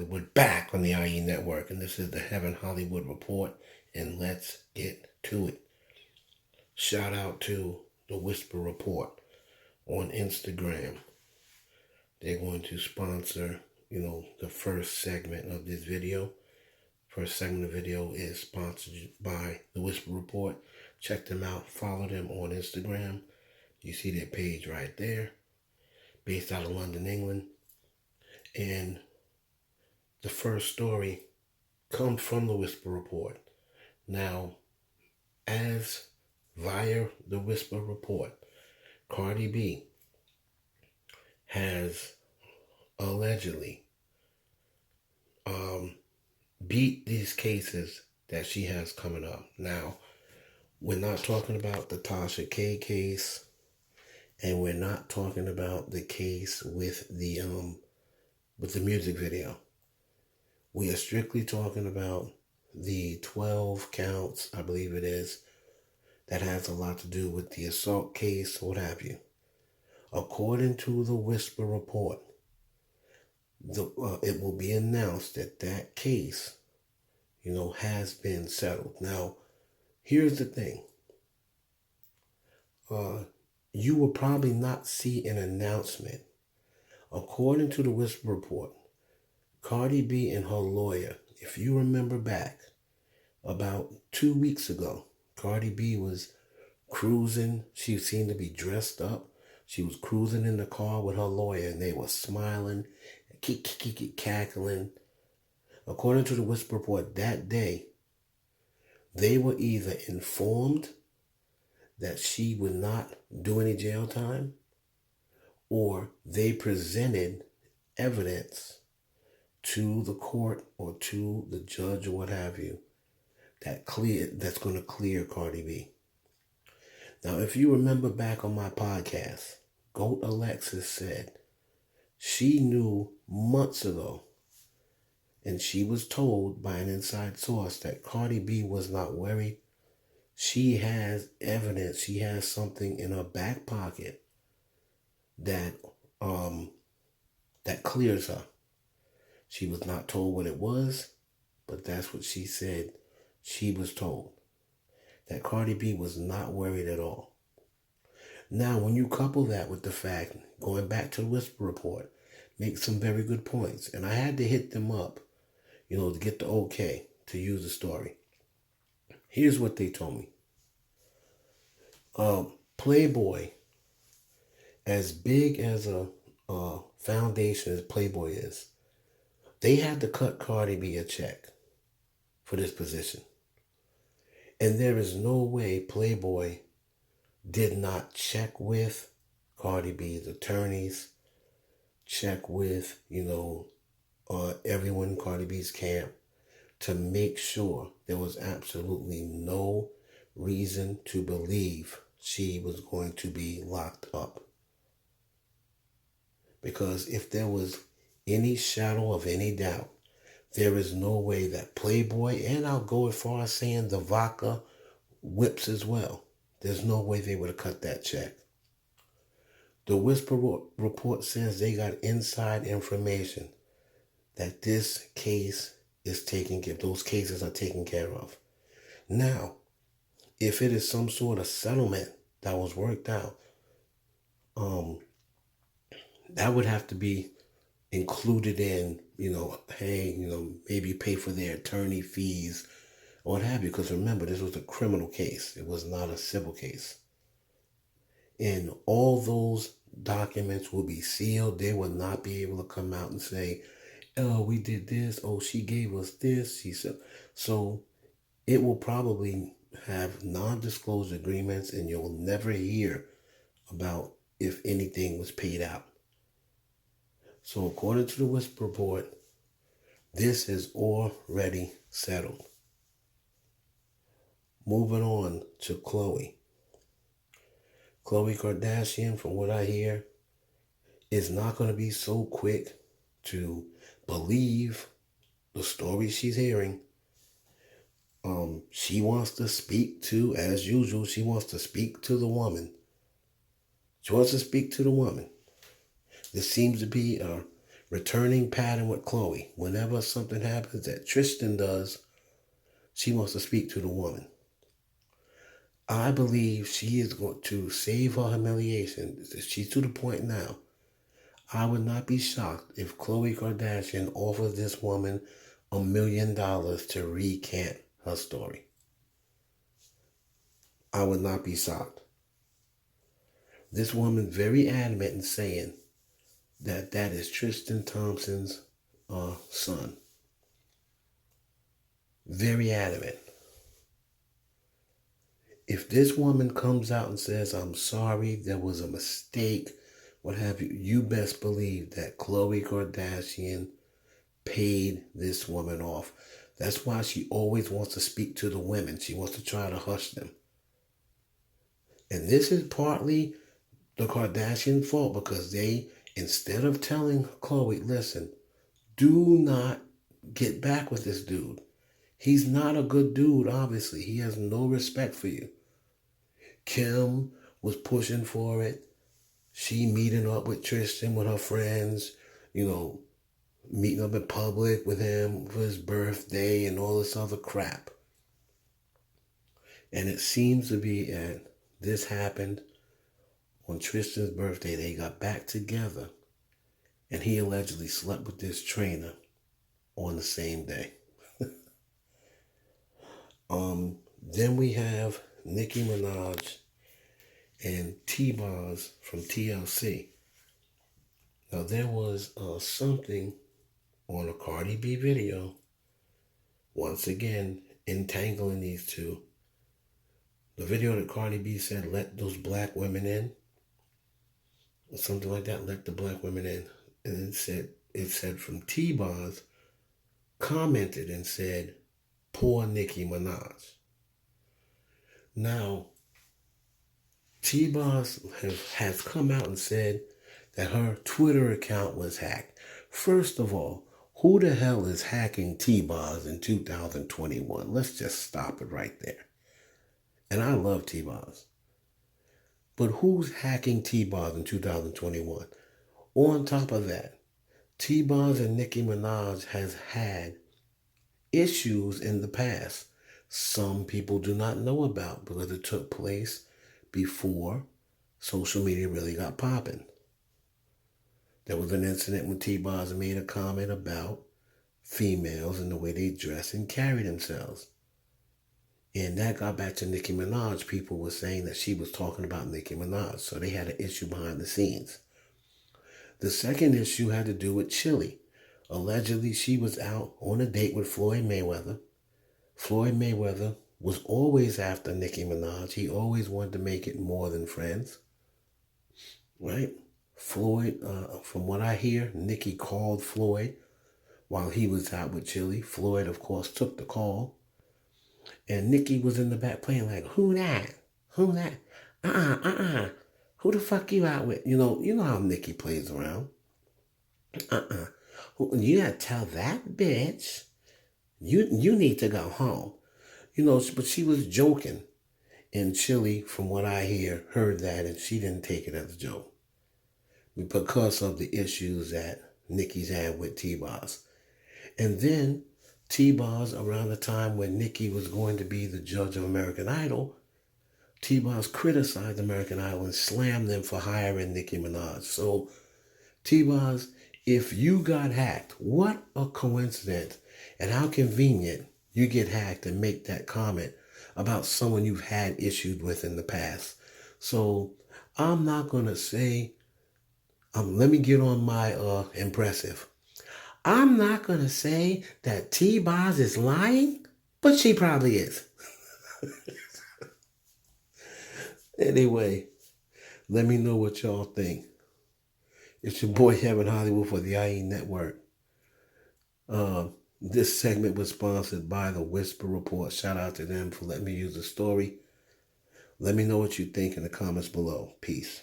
Hollywood back on the IE network, and this is the Heaven Hollywood Report, and let's get to it. Shout out to the Whisper Report on Instagram. They're going to sponsor, the first segment of this video. First segment of the video is sponsored by the Whisper Report. Check them out. Follow them on Instagram. You see their page right there. Based out of London, England. And the first story comes from the Whisper Report. Now, as via the Whisper Report, Cardi B has allegedly beat these cases that she has coming up. Now, we're not talking about the Tasha K case, and we're not talking about the case with the music video. We are strictly talking about the 12 counts, I believe it is, that has a lot to do with the assault case, what have you. According to the Whisper Report, it will be announced that case, has been settled. Now, here's the thing. You will probably not see an announcement. According to the Whisper Report, Cardi B and her lawyer, if you remember back, about 2 weeks ago, Cardi B was cruising. She seemed to be dressed up. She was cruising in the car with her lawyer, and they were smiling, cackling. According to the Whisper Report, that day, they were either informed that she would not do any jail time, or they presented evidence to the court or to the judge or what have you that's going to clear Cardi B. Now, if you remember back on my podcast, Goat Alexis said she knew months ago, and she was told by an inside source that Cardi B was not worried. She has evidence. She has something in her back pocket that clears her. She was not told what it was, but that's what she said she was told. That Cardi B was not worried at all. Now, when you couple that with the fact, going back to the Whisper Report, make some very good points. And I had to hit them up, to get the okay to use the story. Here's what they told me. Playboy, as big as a foundation as Playboy is, they had to cut Cardi B a check for this position. And there is no way Playboy did not check with Cardi B's attorneys, check with, everyone in Cardi B's camp to make sure there was absolutely no reason to believe she was going to be locked up. Because if there was any shadow of any doubt, there is no way that Playboy, and I'll go as far as saying the vodka whips as well, there's no way they would have cut that check. The Whisper Report says they got inside information that this case is those cases are taken care of. Now, if it is some sort of settlement that was worked out, that would have to be included in, maybe pay for their attorney fees or what have you. Because remember, this was a criminal case. It was not a civil case. And all those documents will be sealed. They will not be able to come out and say, oh, we did this. Oh, she gave us this. She said. So it will probably have non-disclosure agreements, and you'll never hear about if anything was paid out. So according to the Whisper Report, this is already settled. Moving on to Khloe. Khloe Kardashian, from what I hear, is not going to be so quick to believe the story she's hearing. She wants to speak to, as usual, she wants to speak to the woman. She wants to speak to the woman. This seems to be a returning pattern with Khloe. Whenever something happens that Tristan does, she wants to speak to the woman. I believe she is going to save her humiliation. She's to the point now. I would not be shocked if Khloe Kardashian offers this woman $1 million to recant her story. I would not be shocked. This woman very adamant in saying that that is Tristan Thompson's son. Very adamant. If this woman comes out and says, I'm sorry, there was a mistake, what have you, you best believe that Khloe Kardashian paid this woman off. That's why she always wants to speak to the women. She wants to try to hush them. And this is partly the Kardashian fault because they, instead of telling Khloe, listen, do not get back with this dude. He's not a good dude, obviously. He has no respect for you. Kim was pushing for it. She meeting up with Tristan with her friends, meeting up in public with him for his birthday and all this other crap. And it seems to be this happened on Tristan's birthday. They got back together and he allegedly slept with this trainer on the same day. Then we have Nicki Minaj and T-Boz from TLC. Now there was something on a Cardi B video, once again, entangling these two. The video that Cardi B said, let those black women in, or something like that, let the black women in. And it said from T-Boz, commented and said, poor Nicki Minaj. Now, T-Boz has come out and said that her Twitter account was hacked. First of all, who the hell is hacking T-Boz in 2021? Let's just stop it right there. And I love T-Boz. But who's hacking T-Boz in 2021? On top of that, T-Boz and Nicki Minaj has had issues in the past. Some people do not know about because it took place before social media really got popping. There was an incident when T-Boz made a comment about females and the way they dress and carry themselves. And that got back to Nicki Minaj. People were saying that she was talking about Nicki Minaj. So they had an issue behind the scenes. The second issue had to do with Chili. Allegedly, she was out on a date with Floyd Mayweather. Floyd Mayweather was always after Nicki Minaj. He always wanted to make it more than friends. Right? Floyd, from what I hear, Nicki called Floyd while he was out with Chili. Floyd, of course, took the call. And Nicki was in the back playing like, who that? Who that? Who the fuck you out with? You know how Nicki plays around. You gotta tell that bitch, you need to go home. But she was joking. And Chili, from what I hear, heard that and she didn't take it as a joke. Because of the issues that Nicki's had with T-Boz. And then T-Boz, around the time when Nicki was going to be the judge of American Idol, T-Boz criticized American Idol and slammed them for hiring Nicki Minaj. So, T-Boz, if you got hacked, what a coincidence and how convenient you get hacked and make that comment about someone you've had issues with in the past. So, I'm not going to say, let me get on my impressive. I'm not going to say that T-Boz is lying, but she probably is. Anyway, let me know what y'all think. It's your boy Heaven Hollywood for the IE Network. This segment was sponsored by the Whisper Report. Shout out to them for letting me use the story. Let me know what you think in the comments below. Peace.